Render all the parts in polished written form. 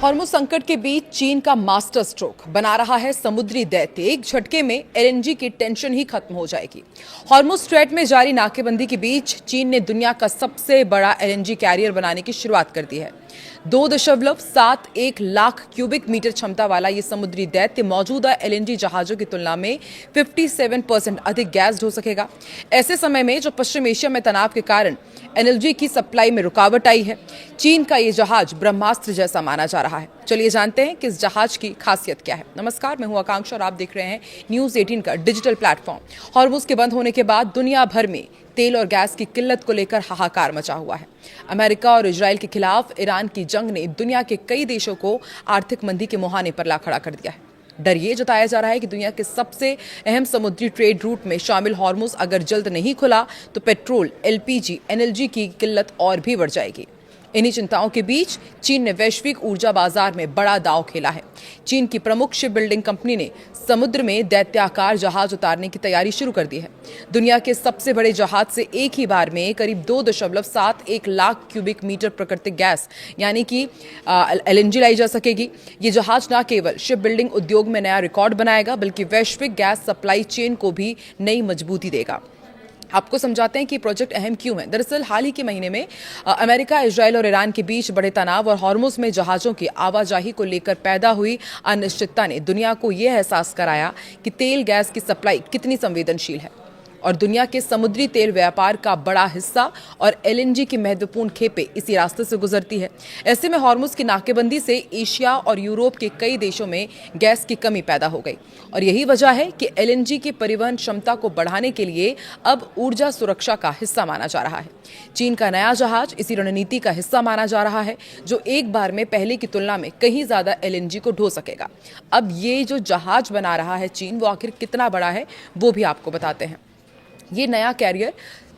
Hormuz संकट के बीच चीन का मास्टर स्ट्रोक बना रहा है समुद्री दैत्य। एक झटके में एलएनजी की टेंशन ही खत्म हो जाएगी। हॉर्मुज़ स्ट्रेट में जारी नाकेबंदी के बीच चीन ने दुनिया का सबसे बड़ा एलएनजी कैरियर बनाने की शुरुआत कर दी है। 2.71 लाख क्यूबिक मीटर क्षमता वाला ये समुद्री दैत्य मौजूदा एलएनजी जहाजों की तुलना में 57% अधिक गैस ढो सकेगा। ऐसे समय में जो पश्चिम एशिया में तनाव के कारण एनर्जी की सप्लाई में रुकावट आई है, चीन का ये जहाज ब्रह्मास्त्र जैसा माना जा रहा है। चलिए जानते हैं कि इस जहाज की खासियत क्या है। नमस्कार, मैं हूं आकांक्षा और आप देख रहे हैं न्यूज़ 18 का डिजिटल प्लेटफॉर्म। हॉर्मुज़ के बंद होने के बाद दुनिया भर में तेल और गैस की किल्लत को लेकर हाहाकार मचा हुआ है। अमेरिका और इजराइल के खिलाफ ईरान की जंग ने दुनिया के कई देशों को आर्थिक मंदी के मुहाने पर ला खड़ा कर दिया है। डर ये जताया जा रहा है कि दुनिया के सबसे अहम समुद्री ट्रेड रूट में शामिल हॉर्मुज़ अगर जल्द नहीं खुला तो पेट्रोल, एलपीजी, एनर्जी की किल्लत और भी बढ़ जाएगी। इन्हीं चिंताओं के बीच चीन ने वैश्विक ऊर्जा बाजार में बड़ा दांव खेला है। चीन की प्रमुख शिप बिल्डिंग कंपनी ने समुद्र में दैत्याकार जहाज उतारने की तैयारी शुरू कर दी है। दुनिया के सबसे बड़े जहाज से एक ही बार में करीब 2.71 लाख क्यूबिक मीटर प्राकृतिक गैस यानी कि एलएनजी लाई जा सकेगी। ये जहाज न केवल शिप बिल्डिंग उद्योग में नया रिकॉर्ड बनाएगा बल्कि वैश्विक गैस सप्लाई चेन को भी नई मजबूती देगा। आपको समझाते हैं कि प्रोजेक्ट अहम क्यों है। दरअसल हाल ही के महीने में अमेरिका, इजराइल और ईरान के बीच बड़े तनाव और हॉर्मुज़ में जहाज़ों की आवाजाही को लेकर पैदा हुई अनिश्चितता ने दुनिया को यह एहसास कराया कि तेल गैस की सप्लाई कितनी संवेदनशील है और दुनिया के समुद्री तेल व्यापार का बड़ा हिस्सा और एलएनजी की महत्वपूर्ण खेपें इसी रास्ते से गुजरती है। ऐसे में हॉर्मुज़ की नाकेबंदी से एशिया और यूरोप के कई देशों में गैस की कमी पैदा हो गई और यही वजह है कि एलएनजी की परिवहन क्षमता को बढ़ाने के लिए अब ऊर्जा सुरक्षा का हिस्सा माना जा रहा है। चीन का नया जहाज इसी रणनीति का हिस्सा माना जा रहा है, जो एक बार में पहले की तुलना में कहीं ज्यादा एलएनजी को ढो सकेगा। अब ये जो जहाज बना रहा है चीन, वो आखिर कितना बड़ा है वो भी आपको बताते हैं। ये नया कैरियर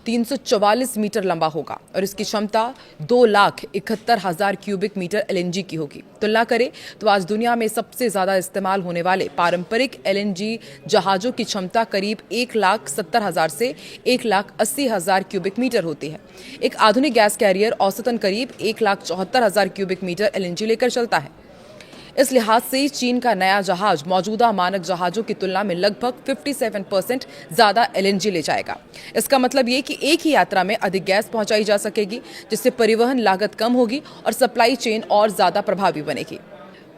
344 मीटर लंबा होगा और इसकी क्षमता 2,71,000 क्यूबिक मीटर एलएनजी की होगी। तुलना करें तो आज दुनिया में सबसे ज़्यादा इस्तेमाल होने वाले पारंपरिक एलएनजी जहाज़ों की क्षमता करीब 1,70,000 से 1,80,000 क्यूबिक मीटर होती है। एक आधुनिक गैस कैरियर औसतन करीब 1,74,000 क्यूबिक मीटर एलएनजी लेकर चलता है। इस लिहाज से चीन का नया जहाज मौजूदा मानक जहाजों की तुलना में लगभग 57% ज्यादा एलएनजी ले जाएगा। इसका मतलब ये कि एक ही यात्रा में अधिक गैस पहुंचाई जा सकेगी, जिससे परिवहन लागत कम होगी और सप्लाई चेन और ज्यादा प्रभावी बनेगी।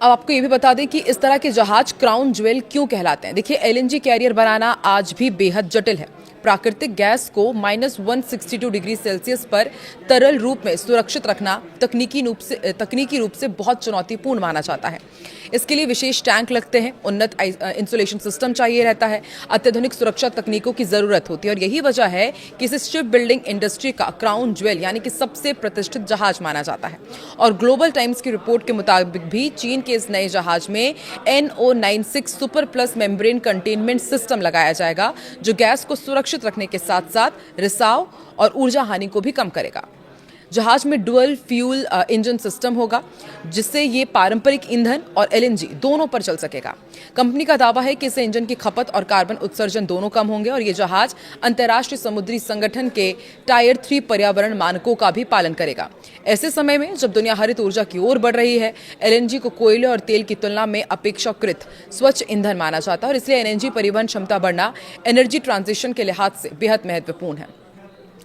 अब आपको ये भी बता दें कि इस तरह के जहाज क्राउन ज्वेल क्यों कहलाते हैं। देखिए, एलएनजी कैरियर बनाना आज भी बेहद जटिल है। प्राकृतिक गैस को -162 डिग्री सेल्सियस पर तरल रूप में सुरक्षित रखना तकनीकी रूप से बहुत चुनौतीपूर्ण माना जाता है। इसके लिए विशेष टैंक लगते हैं, उन्नत इंसुलेशन सिस्टम चाहिए रहता है, अत्याधुनिक सुरक्षा तकनीकों की जरूरत होती है और यही वजह है कि इसे शिप बिल्डिंग इंडस्ट्री का क्राउन ज्वेल यानी कि सबसे प्रतिष्ठित जहाज माना जाता है। और ग्लोबल टाइम्स की रिपोर्ट के मुताबिक भी चीन के इस नए जहाज में NO96 super plus membrane containment system लगाया जाएगा, जो गैस को सुरक्षित रखने के साथ साथ रिसाव और ऊर्जा हानि को भी कम करेगा। जहाज में डुअल फ्यूल इंजन सिस्टम होगा, जिससे ये पारंपरिक ईंधन और एलएनजी दोनों पर चल सकेगा। कंपनी का दावा है कि इससे इंजन की खपत और कार्बन उत्सर्जन दोनों कम होंगे और ये जहाज अंतर्राष्ट्रीय समुद्री संगठन के टायर 3 पर्यावरण मानकों का भी पालन करेगा। ऐसे समय में जब दुनिया हरित ऊर्जा की ओर बढ़ रही है, एलएनजी को कोयले और तेल की तुलना में अपेक्षाकृत स्वच्छ ईंधन माना जाता है और इसलिए एनर्जी परिवहन क्षमता बढ़ना एनर्जी ट्रांजिशन के लिहाज से बेहद महत्वपूर्ण है।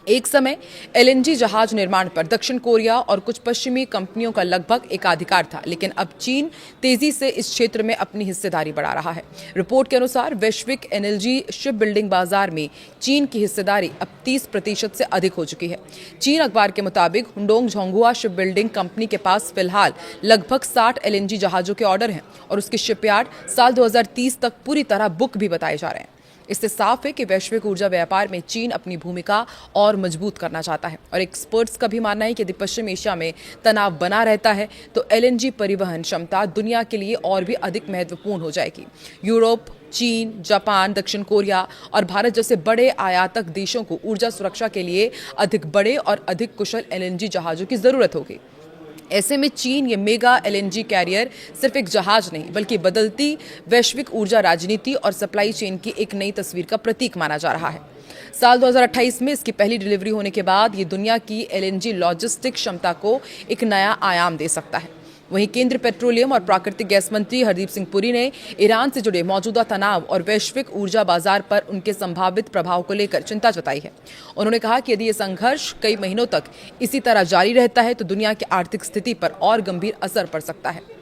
एक समय एलएनजी जहाज निर्माण पर दक्षिण कोरिया और कुछ पश्चिमी कंपनियों का लगभग एकाधिकार था, लेकिन अब चीन तेजी से इस क्षेत्र में अपनी हिस्सेदारी बढ़ा रहा है। रिपोर्ट के अनुसार वैश्विक एनर्जी शिप बिल्डिंग बाजार में चीन की हिस्सेदारी अब 30% से अधिक हो चुकी है। चीन अखबार के मुताबिक हुडोंग झोंगुआ शिप बिल्डिंग कंपनी के पास फिलहाल लगभग 60 एलएनजी जहाजों के ऑर्डर हैं और उसके शिपयार्ड साल 2030 तक पूरी तरह बुक भी बताए जा रहे हैं। इससे साफ है कि वैश्विक ऊर्जा व्यापार में चीन अपनी भूमिका और मजबूत करना चाहता है और एक्सपर्ट्स का भी मानना है कि यदि पश्चिम एशिया में तनाव बना रहता है तो एलएनजी परिवहन क्षमता दुनिया के लिए और भी अधिक महत्वपूर्ण हो जाएगी। यूरोप, चीन, जापान, दक्षिण कोरिया और भारत जैसे बड़े आयातक देशों को ऊर्जा सुरक्षा के लिए अधिक बड़े और अधिक कुशल एलएनजी जहाजों की जरूरत होगी। ऐसे में चीन ये मेगा एलएनजी कैरियर सिर्फ एक जहाज नहीं बल्कि बदलती वैश्विक ऊर्जा राजनीति और सप्लाई चेन की एक नई तस्वीर का प्रतीक माना जा रहा है। साल 2028 में इसकी पहली डिलीवरी होने के बाद ये दुनिया की एलएनजी लॉजिस्टिक क्षमता को एक नया आयाम दे सकता है। वहीं केंद्रीय पेट्रोलियम और प्राकृतिक गैस मंत्री हरदीप सिंह पुरी ने ईरान से जुड़े मौजूदा तनाव और वैश्विक ऊर्जा बाजार पर उनके संभावित प्रभाव को लेकर चिंता जताई है। उन्होंने कहा कि यदि ये संघर्ष कई महीनों तक इसी तरह जारी रहता है तो दुनिया की आर्थिक स्थिति पर और गंभीर असर पड़ सकता है।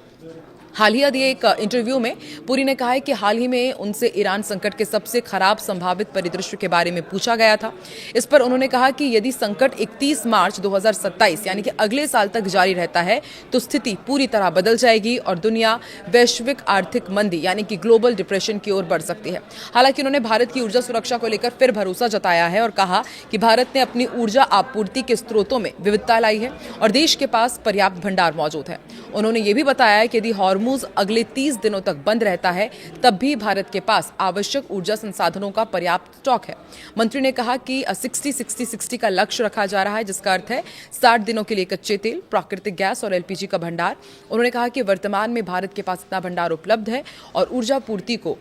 हाल ही दिए एक इंटरव्यू में पुरी ने कहा है कि हाल ही में उनसे ईरान संकट के सबसे खराब संभावित परिदृश्य के बारे में पूछा गया था। इस पर उन्होंने कहा कि यदि संकट 31 मार्च 2027 यानी कि अगले साल तक जारी रहता है तो स्थिति पूरी तरह बदल जाएगी और दुनिया वैश्विक आर्थिक मंदी यानी कि ग्लोबल डिप्रेशन की ओर बढ़ सकती है। हालांकि उन्होंने भारत की ऊर्जा सुरक्षा को लेकर फिर भरोसा जताया है और कहा कि भारत ने अपनी ऊर्जा आपूर्ति के स्रोतों में विविधता लाई है और देश के पास पर्याप्त भंडार मौजूद है। उन्होंने ये भी बताया है कि यदि हॉर्मुज अगले 30 दिनों तक बंद रहता है तब भी भारत के पास आवश्यक ऊर्जा संसाधनों का पर्याप्त स्टॉक है। मंत्री ने कहा कि 60-60-60 का लक्ष्य रखा जा रहा है, जिसका अर्थ है 60 दिनों के लिए कच्चे तेल, प्राकृतिक गैस और एलपीजी का भंडार। उन्होंने कहा कि वर्तमान में भारत के पास इतना भंडार उपलब्ध है और ऊर्जा पूर्ति को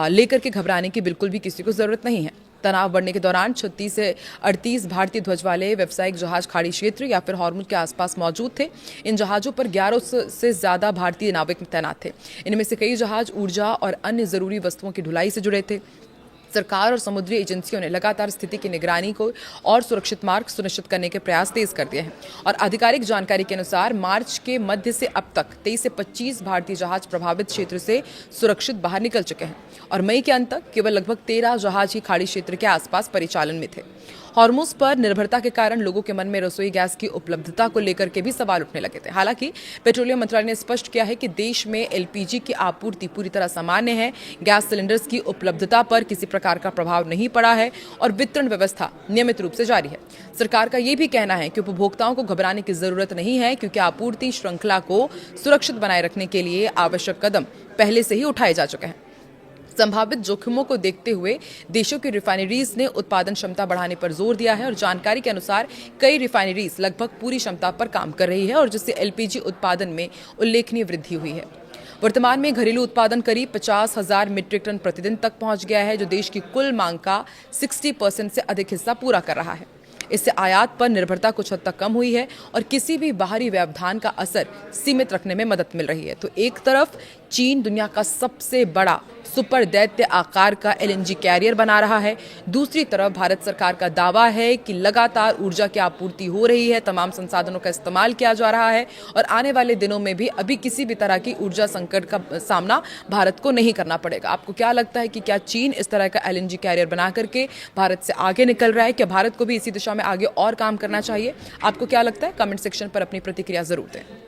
लेकर के घबराने की बिल्कुल भी किसी को जरूरत नहीं है। तनाव बढ़ने के दौरान 36 से 38 भारतीय ध्वज वाले व्यावसायिक जहाज खाड़ी क्षेत्र या फिर हॉर्मुज के आसपास मौजूद थे। इन जहाजों पर 1100 से ज्यादा भारतीय नाविक तैनात थे। इनमें से कई जहाज ऊर्जा और अन्य जरूरी वस्तुओं की ढुलाई से जुड़े थे। सरकार और समुद्री एजेंसियों ने लगातार स्थिति की निगरानी को और सुरक्षित मार्ग सुनिश्चित करने के प्रयास तेज कर दिए हैं और आधिकारिक जानकारी के अनुसार मार्च के मध्य से अब तक 23 से 25 भारतीय जहाज प्रभावित क्षेत्र से सुरक्षित बाहर निकल चुके हैं और मई के अंत तक केवल लगभग 13 जहाज ही खाड़ी क्षेत्र के आसपास परिचालन में थे। हॉर्मुज पर निर्भरता के कारण लोगों के मन में रसोई गैस की उपलब्धता को लेकर के भी सवाल उठने लगे थे। हालांकि पेट्रोलियम मंत्रालय ने स्पष्ट किया है कि देश में एलपीजी की आपूर्ति पूरी तरह सामान्य है, गैस सिलेंडर्स की उपलब्धता पर किसी प्रकार का प्रभाव नहीं पड़ा है और वितरण व्यवस्था नियमित रूप से जारी है। सरकार का यह भी कहना है कि उपभोक्ताओं को घबराने की जरूरत नहीं है क्योंकि आपूर्ति श्रृंखला को सुरक्षित बनाए रखने के लिए आवश्यक कदम पहले से ही उठाए जा चुके हैं। संभावित जोखिमों को देखते हुए देशों की रिफाइनरीज ने उत्पादन क्षमता बढ़ाने पर जोर दिया है और जानकारी के अनुसार कई रिफाइनरीज लगभग पूरी क्षमता पर काम कर रही है और जिससे एलपीजी उत्पादन में उल्लेखनीय वृद्धि हुई है। वर्तमान में घरेलू उत्पादन करीब 50,000 मीट्रिक टन प्रतिदिन तक पहुंच गया है, जो देश की कुल मांग का 60% से अधिक हिस्सा पूरा कर रहा है। इससे आयात पर निर्भरता कुछ हद तक कम हुई है और किसी भी बाहरी व्यवधान का असर सीमित रखने में मदद मिल रही है। तो एक तरफ चीन दुनिया का सबसे बड़ा सुपर दैत्य आकार का एलएनजी कैरियर बना रहा है, दूसरी तरफ भारत सरकार का दावा है कि लगातार ऊर्जा की आपूर्ति हो रही है, तमाम संसाधनों का इस्तेमाल किया जा रहा है और आने वाले दिनों में भी अभी किसी भी तरह की ऊर्जा संकट का सामना भारत को नहीं करना पड़ेगा। आपको क्या लगता है कि क्या चीन इस तरह का एलएनजी कैरियर बना करके भारत से आगे निकल रहा है? क्या भारत को भी इसी दिशा में आगे और काम करना चाहिए? आपको क्या लगता है? कमेंट सेक्शन पर अपनी प्रतिक्रिया जरूर दें।